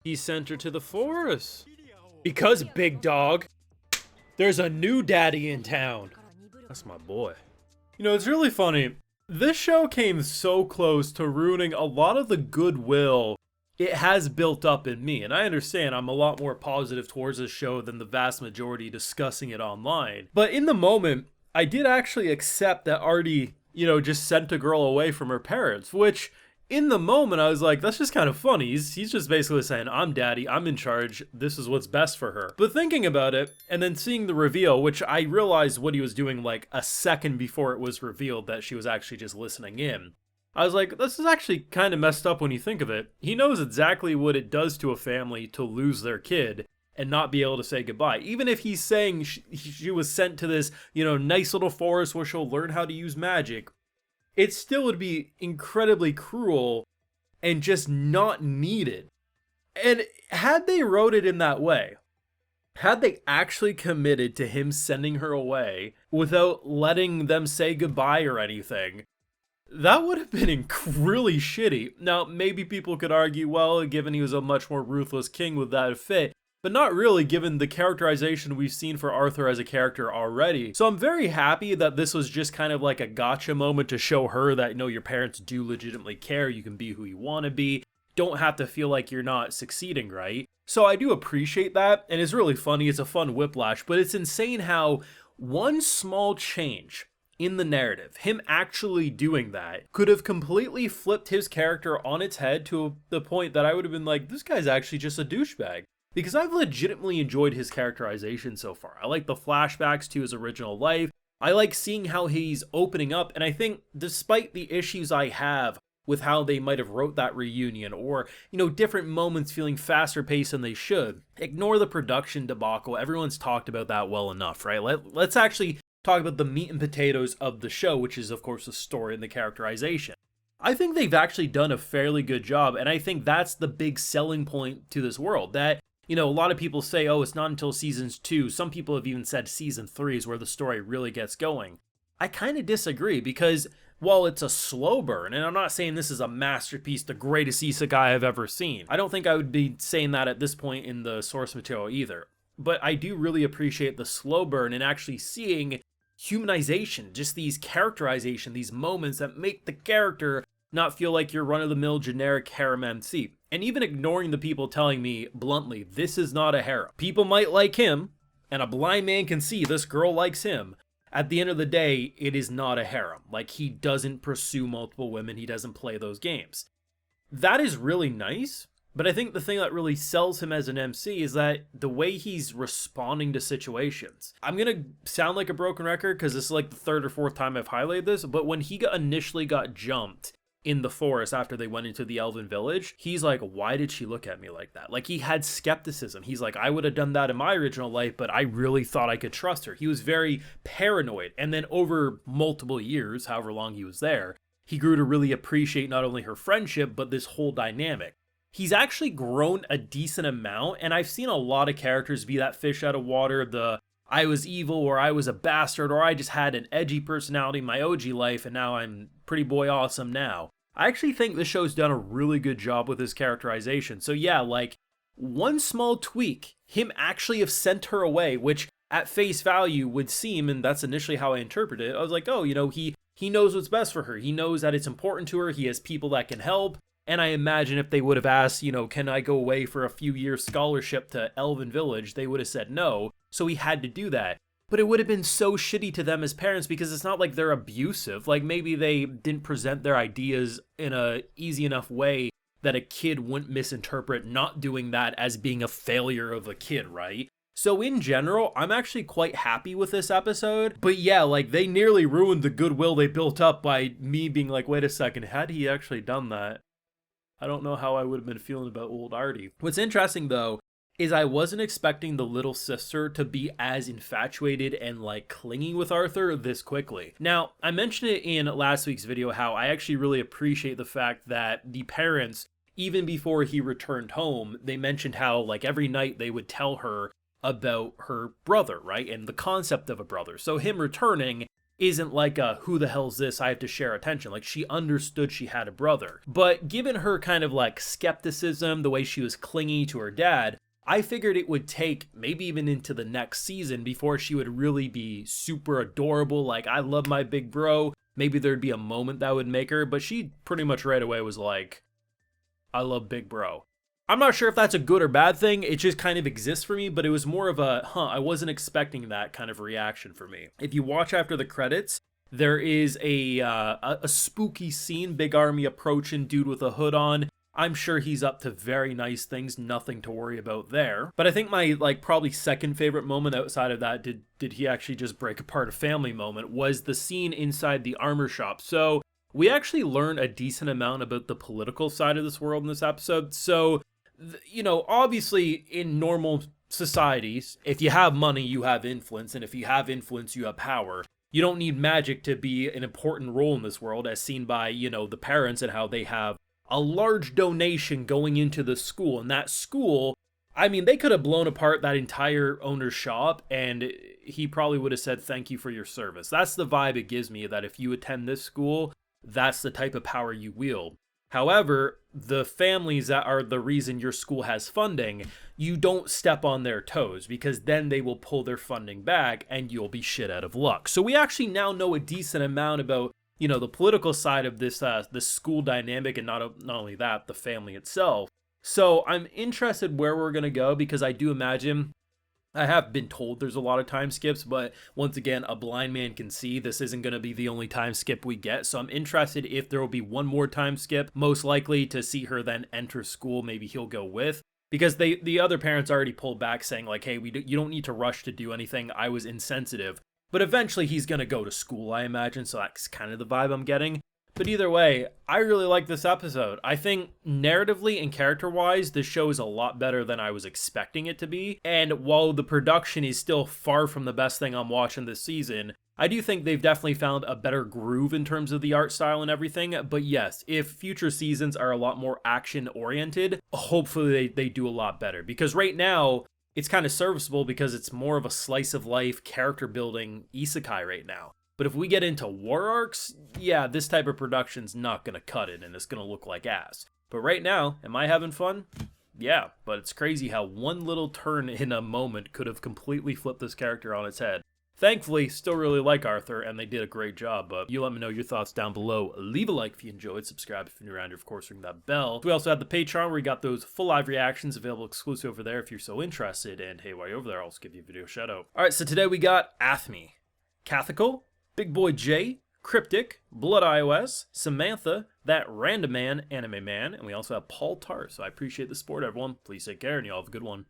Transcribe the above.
He sent her to the forest. Because, big dog, there's a new daddy in town. That's my boy. You know, it's really funny. This show came so close to ruining a lot of the goodwill it has built up in me. And I understand I'm a lot more positive towards this show than the vast majority discussing it online. But in the moment, I did actually accept that Artie, just sent a girl away from her parents, which in the moment I was like, that's just kind of funny. He's just basically saying, I'm daddy, I'm in charge, this is what's best for her. But thinking about it, and then seeing the reveal, which I realized what he was doing like a second before it was revealed that she was actually just listening in, I was like, this is actually kind of messed up when you think of it. He knows exactly what it does to a family to lose their kid and not be able to say goodbye. Even if he's saying she was sent to this, nice little forest where she'll learn how to use magic, it still would be incredibly cruel and just not needed. And had they wrote it in that way, had they actually committed to him sending her away without letting them say goodbye or anything, that would have been really shitty. Now, maybe people could argue, well, given he was a much more ruthless king, would that have fit? But not really, given the characterization we've seen for Arthur as a character already. So I'm very happy that this was just kind of like a gotcha moment to show her that, your parents do legitimately care, you can be who you want to be, don't have to feel like you're not succeeding, right? So I do appreciate that, and it's really funny, it's a fun whiplash, but it's insane how one small change in the narrative, him actually doing that, could have completely flipped his character on its head to the point that I would have been like, this guy's actually just a douchebag. Because I've legitimately enjoyed his characterization so far. I like the flashbacks to his original life. I like seeing how he's opening up, and I think despite the issues I have with how they might have wrote that reunion, or, different moments feeling faster paced than they should, ignore the production debacle. Everyone's talked about that well enough, right? Let's actually talk about the meat and potatoes of the show, which is, of course, the story and the characterization. I think they've actually done a fairly good job, and I think that's the big selling point to this world, that a lot of people say, oh, it's not until seasons 2. Some people have even said season 3 is where the story really gets going. I kind of disagree because while it's a slow burn, and I'm not saying this is a masterpiece, the greatest isekai I've ever seen. I don't think I would be saying that at this point in the source material either. But I do really appreciate the slow burn and actually seeing humanization, just these characterization, these moments that make the character not feel like your run-of-the-mill generic harem MC. And even ignoring the people telling me bluntly, this is not a harem. People might like him, and a blind man can see this girl likes him. At the end of the day, it is not a harem. Like, he doesn't pursue multiple women, he doesn't play those games. That is really nice, but I think the thing that really sells him as an MC is that the way he's responding to situations. I'm gonna sound like a broken record because this is like the third or fourth time I've highlighted this, but when he initially got jumped in the forest after they went into the elven village, he's like, why did she look at me like that? Like, he had skepticism. He's like, I would have done that in my original life, but I really thought I could trust her. He was very paranoid. And then over multiple years, however long he was there, he grew to really appreciate not only her friendship, but this whole dynamic. He's actually grown a decent amount, and I've seen a lot of characters be that fish out of water, the I was evil, or I was a bastard, or I just had an edgy personality in my OG life, and now I'm pretty boy awesome now. I actually think this show's done a really good job with his characterization. So yeah, like, one small tweak, him actually have sent her away, which at face value would seem, and that's initially how I interpreted it, I was like, oh, he knows what's best for her. He knows that it's important to her. He has people that can help. And I imagine if they would have asked, can I go away for a few years scholarship to Elven Village, they would have said no. So he had to do that. But it would have been so shitty to them as parents because it's not like they're abusive. Like, maybe they didn't present their ideas in a easy enough way that a kid wouldn't misinterpret not doing that as being a failure of a kid, right? So in general, I'm actually quite happy with this episode. But yeah, like, they nearly ruined the goodwill they built up by me being like, wait a second, had he actually done that, I don't know how I would have been feeling about old Artie. What's interesting, though, is I wasn't expecting the little sister to be as infatuated and, like, clinging with Arthur this quickly. Now, I mentioned it in last week's video how I actually really appreciate the fact that the parents, even before he returned home, they mentioned how, like, every night they would tell her about her brother, right? And the concept of a brother. So him returning isn't like a who the hell's this, I have to share attention. Like, she understood she had a brother. But given her kind of like skepticism, the way she was clingy to her dad, I figured it would take maybe even into the next season before she would really be super adorable, like, I love my big bro. Maybe there'd be a moment that would make her, but she pretty much right away was like, I love big bro. I'm not sure if that's a good or bad thing. It just kind of exists for me, but it was more of a, I wasn't expecting that kind of reaction for me. If you watch after the credits, there is a spooky scene, big army approaching, dude with a hood on. I'm sure he's up to very nice things, nothing to worry about there. But I think my, like, probably second favorite moment outside of that, did he actually just break apart a family moment, was the scene inside the armor shop. So we actually learned a decent amount about the political side of this world in this episode. So, you know, obviously in normal societies, if you have money, you have influence, and if you have influence, you have power. You don't need magic to be an important role in this world, as seen by, you know, the parents and how they have a large donation going into the school. And that school, I mean, they could have blown apart that entire owner's shop and he probably would have said, thank you for your service. That's the vibe it gives me, that if you attend this school, that's the type of power you wield. However, the families that are the reason your school has funding, you don't step on their toes, because then they will pull their funding back and you'll be shit out of luck. So we actually now know a decent amount about, you know, the political side of this school dynamic, and not only that, the family itself. So I'm interested where we're going to go, because I do imagine, I have been told there's a lot of time skips, but once again, a blind man can see. This isn't going to be the only time skip we get. So I'm interested if there will be one more time skip, most likely to see her then enter school. Maybe he'll go with, because the other parents already pulled back saying like, hey, you don't need to rush to do anything. I was insensitive. But eventually he's going to go to school, I imagine. So that's kind of the vibe I'm getting. But either way, I really like this episode. I think narratively and character-wise, this show is a lot better than I was expecting it to be. And while the production is still far from the best thing I'm watching this season, I do think they've definitely found a better groove in terms of the art style and everything. But yes, if future seasons are a lot more action-oriented, hopefully they do a lot better. Because right now, it's kind of serviceable because it's more of a slice-of-life, character-building isekai right now. But if we get into war arcs, yeah, this type of production's not going to cut it, and it's going to look like ass. But right now, am I having fun? Yeah, but it's crazy how one little turn in a moment could have completely flipped this character on its head. Thankfully, still really like Arthur, and they did a great job, but you let me know your thoughts down below. Leave a like if you enjoyed, subscribe if you're new around here, of course, ring that bell. We also have the Patreon, where we got those full live reactions available exclusive over there if you're so interested, and hey, while you're over there, I'll also give you a video shout out. Alright, so today we got Athme, Cathical, Big Boy J, Cryptic, Blood iOS, Samantha, That Random Man, Anime Man, and we also have Paul Tart. So I appreciate the support, everyone. Please take care, and y'all have a good one.